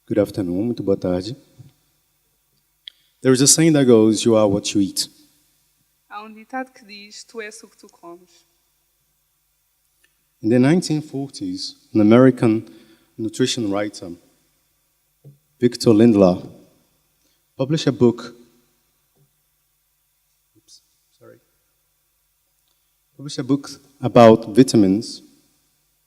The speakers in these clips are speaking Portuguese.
Good afternoon, muito boa tarde. There is a saying that goes, you are what you eat. Há ditado que diz, tu és o que tu comes. In the 1940s, an American nutrition writer, Victor Lindlar, published a book about vitamins,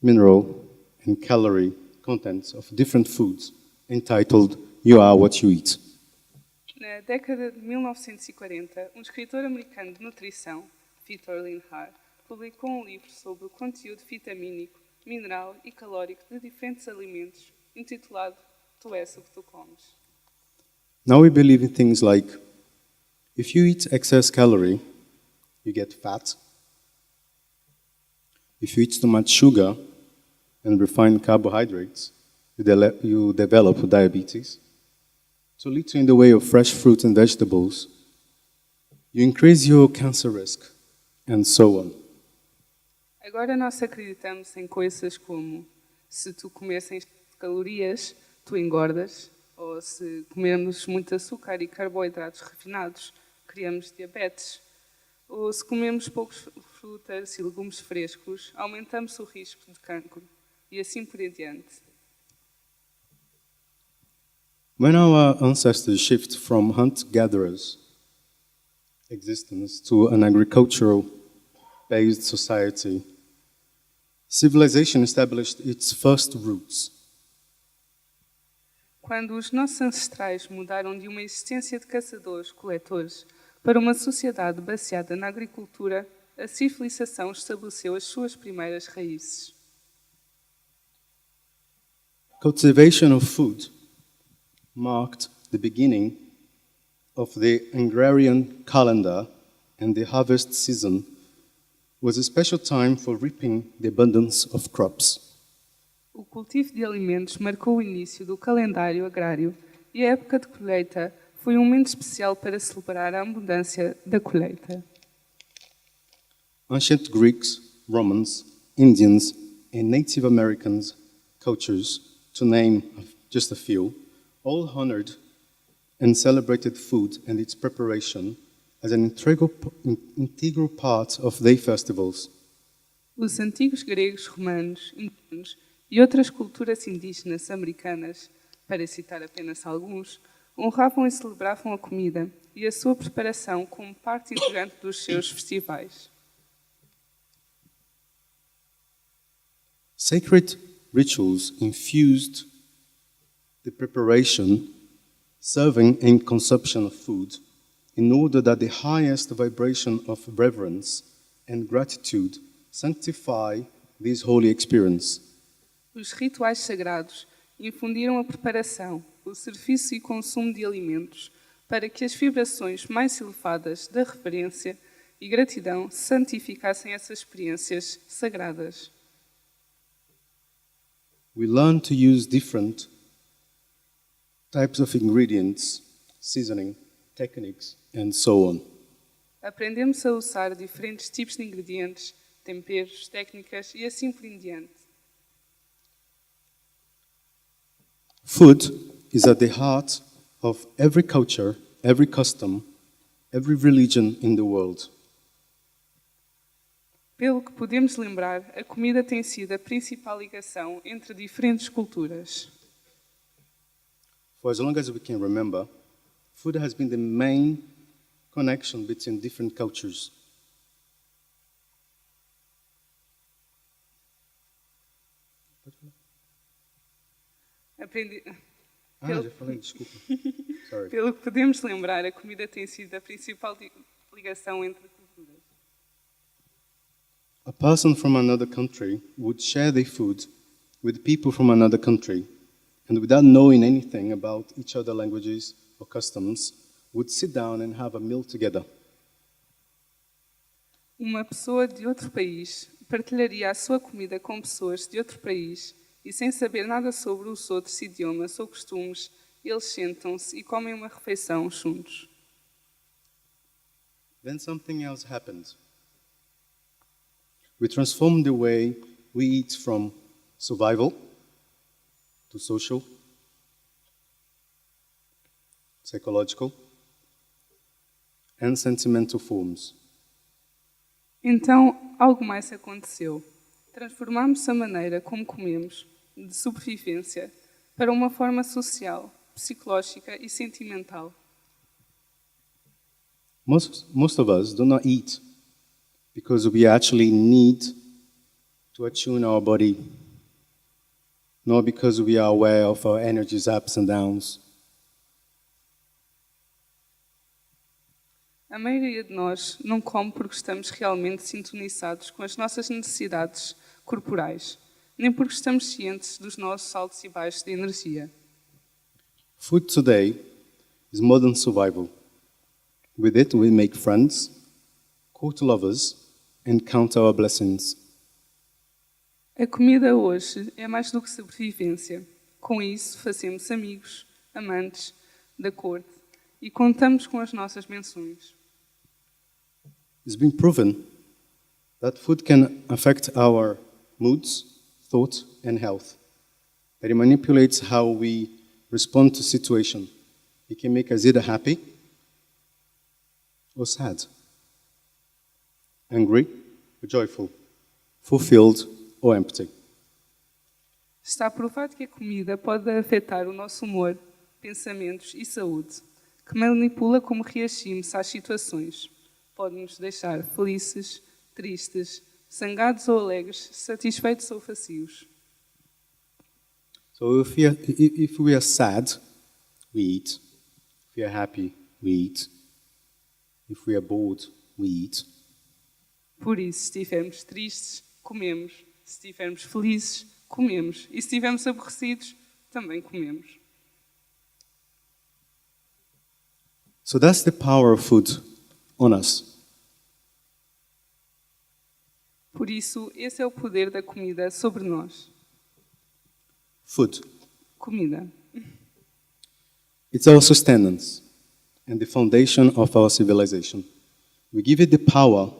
mineral, and calorie contents of different foods, entitled You Are What You Eat. Na década de 1940, escritor americano de nutrição, Victor Lindlar, publicou livro sobre o conteúdo vitamínico, mineral e calórico de diferentes alimentos, intitulado Tu és o que tu comes. Now we believe in things like, if you eat excess calorie, you get fat. If you eat too much sugar and refined carbohydrates, you develop diabetes. To lead you in the way of fresh fruits and vegetables, you increase your cancer risk, and so on. Agora nós acreditamos em coisas como, se tu comes sem calorias, tu engordas, ou se comermos muito açúcar e carboidratos refinados, criamos diabetes, ou se comemos poucos frutas e legumes frescos, aumentamos o risco de cancro, e assim por diante. When our ancestors shift from hunter-gatherers existence to an agricultural-based society, civilization established its first roots. Quando os nossos ancestrais mudaram de uma existência de caçadores-coletores para uma sociedade baseada na agricultura, a civilização estabeleceu as suas primeiras raízes. Cultivation of food marked the beginning of the agrarian calendar, and the harvest season was a special time for reaping the abundance of crops. O cultivo de alimentos marcou o início do calendário agrário e a época de colheita foi um momento especial para celebrar a abundância da colheita. Ancient Greeks, Romans, Indians, and Native Americans cultures, to name just a few, all honored and celebrated food and its preparation as an integral part of their festivals. Os antigos gregos, romanos, indianos e outras culturas indígenas americanas, para citar apenas alguns, honravam e celebravam a comida e a sua preparação como parte integrante dos seus festivais. Sacred rituals infused the preparation, serving, and consumption of food in order that the highest vibration of reverence and gratitude sanctify this holy experience. Os rituais sagrados infundiram a preparação, o serviço e consumo de alimentos para que as vibrações mais elevadas da reverência e gratidão santificassem essas experiências sagradas. We learn to use different types of ingredients, seasoning, techniques, and so on. Aprendemos a usar diferentes tipos de ingredientes, temperos, técnicas e assim por diante. Food is at the heart of every culture, every custom, every religion in the world. Pelo que podemos lembrar, a comida tem sido a principal ligação entre diferentes culturas. For as long as we can remember, food has been the main connection between different cultures. Já falei, desculpa. Sorry. Pelo que podemos lembrar, a comida tem sido a principal ligação entre culturas. A person from another country would share their food with people from another country, and without knowing anything about each other's languages or customs, would sit down and have a meal together. Uma pessoa de outro país partilharia a sua comida com pessoas de outro país e, sem saber nada sobre os outros idiomas ou costumes, eles sentam-se e comem uma refeição juntos. Then something else happened. We transformed the way we eat from survival to social psychological, and sentimental forms. Então, algo mais aconteceu. Transformamos a maneira como comemos, de sobrevivência, para uma forma social, psicológica e sentimental. Most of us do not eat because we actually need to attune our body, nor because we are aware of our energy's ups and downs. A maioria de nós não come porque estamos realmente sintonizados com as nossas necessidades corporais, nem porque estamos cientes dos nossos altos e baixos de energia. Food today is modern survival. With it, we make friends, court lovers, and count our blessings. A comida hoje é mais do que sobrevivência. Com isso, fazemos amigos, amantes da corte e contamos com as nossas menções. It's been proven that food can affect our moods, thought, and health. That it manipulates how we respond to situation. It can make us either happy or sad, angry or joyful, fulfilled or empty. Está provado que a comida pode afetar o nosso humor, pensamentos e saúde, que manipula como reagimos às situações. Pode nos deixar felizes, tristes, zangados ou alegres, satisfeitos ou vazios. So if we are sad, we eat. If we are happy, we eat. If we are bored, we eat. Por isso, se estivermos tristes, comemos. Se estivermos felizes, comemos. E se estivermos aborrecidos, também comemos. So that's the power of food on us. Por isso, esse é o poder da comida sobre nós. Food. Comida. It's our sustenance and the foundation of our civilization. We give it the power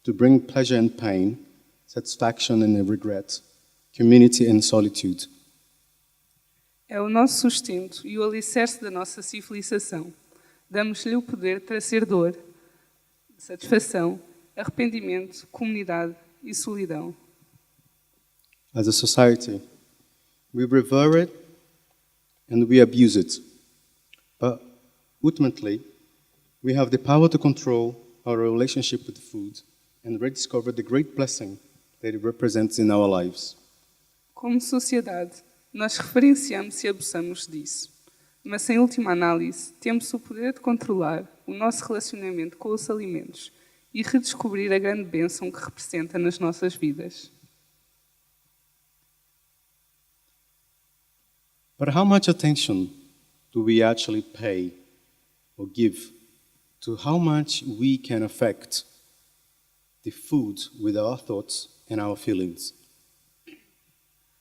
to bring pleasure and pain, satisfaction and regret, community and solitude. É o nosso sustento e o alicerce da nossa civilização. Damos-lhe o poder de trazer dor, satisfação, arrependimento, comunidade e solidão. As a society, we revere it and we abuse it. But ultimately, we have the power to control our relationship with food and rediscover the great blessing that it represents in our lives. Como sociedade, nós referenciamos e abusamos disso. Mas, em última análise, temos o poder de controlar o nosso relacionamento com os alimentos e redescobrir a grande bênção que representa nas nossas vidas. But how much attention do we actually pay or give to how much we can affect the food with our thoughts and our feelings?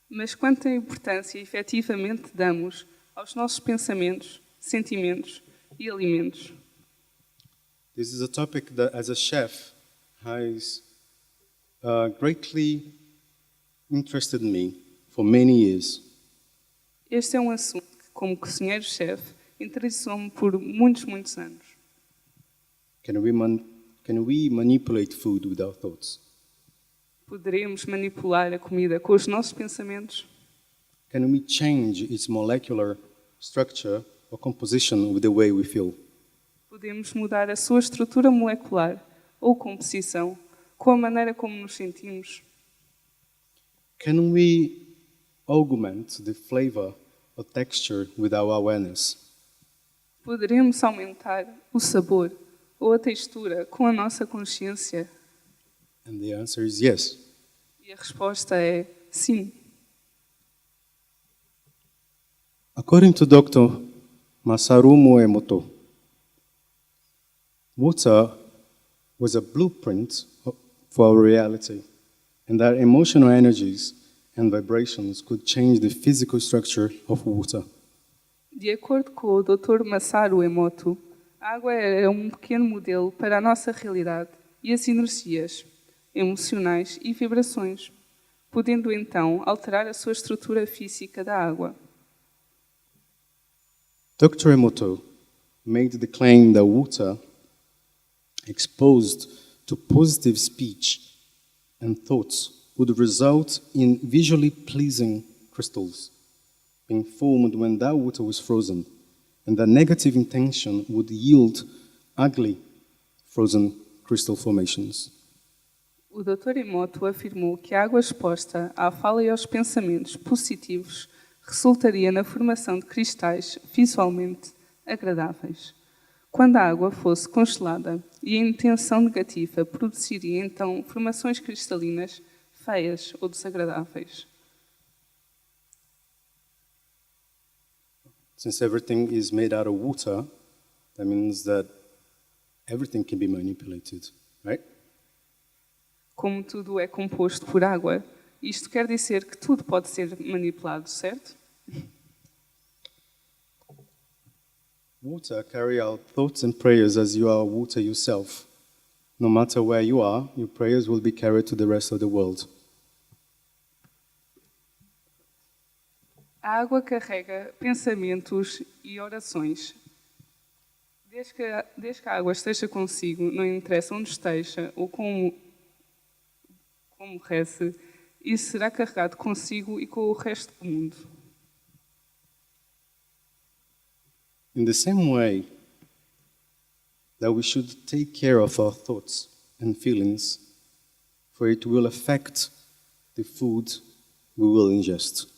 Mas quanta importância efetivamente damos aos nossos pensamentos, sentimentos e alimentos? This is a topic that, as a chef, has greatly interested me for many years. Este é um assunto que, como cozinheiro-chefe, interessou-me por muitos anos. Can we manipulate food with our thoughts? Poderemos manipular a comida com os nossos pensamentos? Can we change its molecular structure or composition with the way we feel? Podemos mudar a sua estrutura molecular ou composição com a maneira como nos sentimos? Can we augment the flavor or texture with our awareness? Poderemos aumentar o sabor ou a textura com a nossa consciência? And the answer is yes. E a resposta é sim. According to Dr. Masaru Emoto, water was a blueprint for our reality, and that emotional energies and vibrations could change the physical structure of water. De acordo com o Dr. Masaru Emoto, a água era um pequeno modelo para a nossa realidade e as energias emocionais e vibrações, podendo então alterar a sua estrutura física da água. Dr. Emoto made the claim that water exposed to positive speech and thoughts would result in visually pleasing crystals being formed when that water was frozen, and that negative intention would yield ugly frozen crystal formations. O Dr. Emoto afirmou que a água exposta à fala e aos pensamentos positivos resultaria na formação de cristais visualmente agradáveis. Quando a água fosse congelada e a intenção negativa produziria então formações cristalinas feias ou desagradáveis. Since everything is made out of water, that means that everything can be manipulated, right? Como tudo é composto por água, isto quer dizer que tudo pode ser manipulado, certo? Water carry out thoughts and prayers as you are water yourself. No matter where you are, your prayers will be carried to the rest of the world. A água carrega pensamentos e orações. Desde que a água esteja consigo, não interessa onde esteja ou como reze, isso será carregado consigo e com o resto do mundo. In the same way that we should take care of our thoughts and feelings, for it will affect the food we will ingest.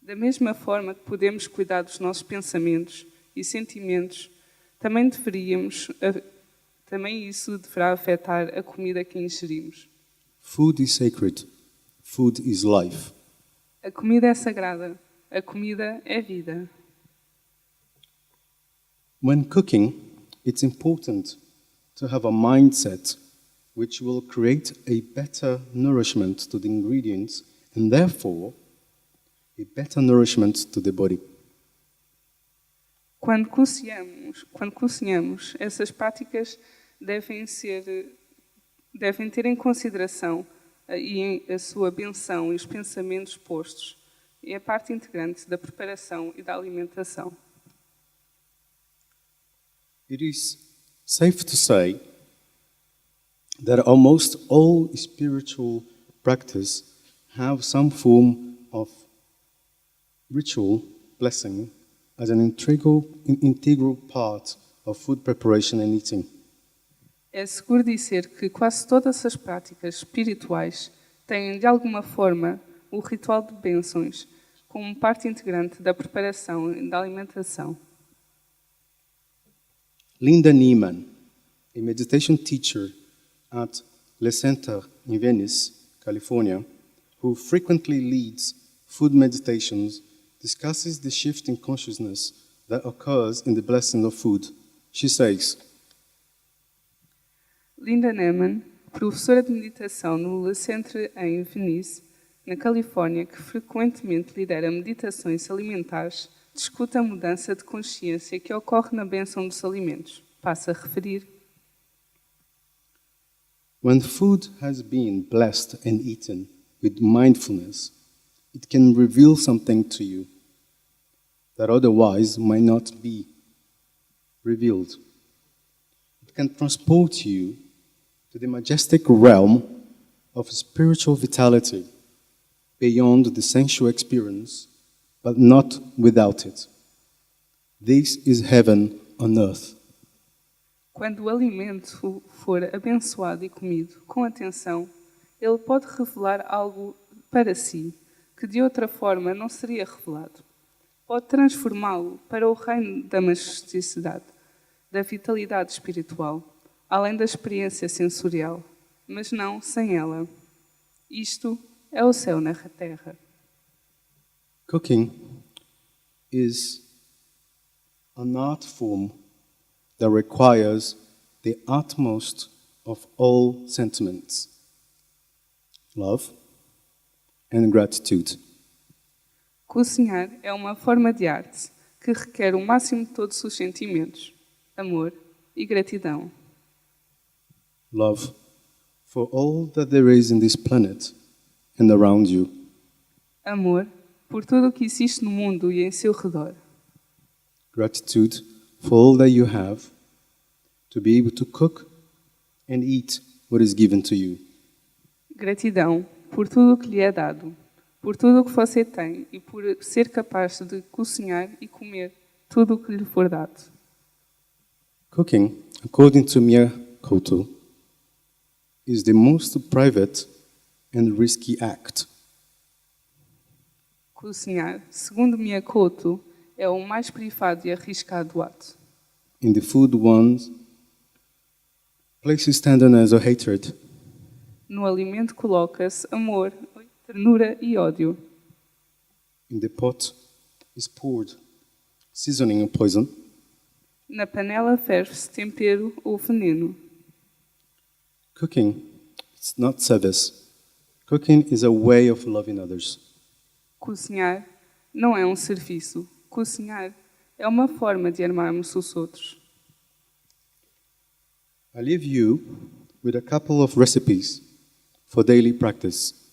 Da mesma forma que podemos cuidar dos nossos pensamentos e sentimentos, também isso deverá afetar a comida que ingerimos. Food is sacred. Food is life. A comida é sagrada. A comida é vida. When cooking, it's important to have a mindset which will create a better nourishment to the ingredients and therefore a better nourishment to the body. Quando cozinhamos, essas práticas devem ter em consideração a sua benção e os pensamentos postos. É parte integrante da preparação e da alimentação. It is safe to say that almost all spiritual practice have some form of ritual blessing as an integral part of food preparation and eating. É seguro dizer que quase todas as práticas espirituais têm, de alguma forma, o ritual de bênçãos como parte integrante da preparação e da alimentação. Linda Neiman, a meditation teacher at Le Center in Venice, California, who frequently leads food meditations, discusses the shift in consciousness that occurs in the blessing of food. She says, Linda Neiman, professora de meditação no Le Centre em Venice, na Califórnia, que frequentemente lidera meditações alimentares, discute a mudança de consciência que ocorre na bênção dos alimentos. Passa a referir. When food has been blessed and eaten with mindfulness, it can reveal something to you that otherwise might not be revealed. It can transport you to the majestic realm of spiritual vitality beyond the sensual experience, but not without it. This is heaven on earth. Quando o alimento for abençoado e comido com atenção, ele pode revelar algo para si que de outra forma não seria revelado. Pode transformá-lo para o reino da majestosidade, da vitalidade espiritual, além da experiência sensorial, mas não sem ela. Isto é o céu na terra. Cooking is an art form that requires the utmost of all sentiments, love and gratitude. Cozinhar é uma forma de arte que requer o máximo de todos os sentimentos, amor e gratidão. Love for all that there is in this planet and around you. Amor por tudo o que existe no mundo e em seu redor. Gratitude for all that you have, to be able to cook and eat what is given to you. Gratidão por tudo o que lhe é dado, por tudo o que você tem e por ser capaz de cozinhar e comer tudo o que lhe for dado. Cooking, according to Mia Couto, is the most private and risky act. Cozinhar, segundo Mia Couto, é o mais privado e arriscado ato. In the food one places tenderness or hatred. No alimento coloca-se amor, ternura e ódio. In the pot is poured seasoning or poison. Na panela ferve-se tempero ou veneno. Cooking is not service. Cooking is a way of loving others. Cozinhar não é um serviço. Cozinhar é uma forma de amarmos os outros. I leave you with a couple of recipes for daily practice.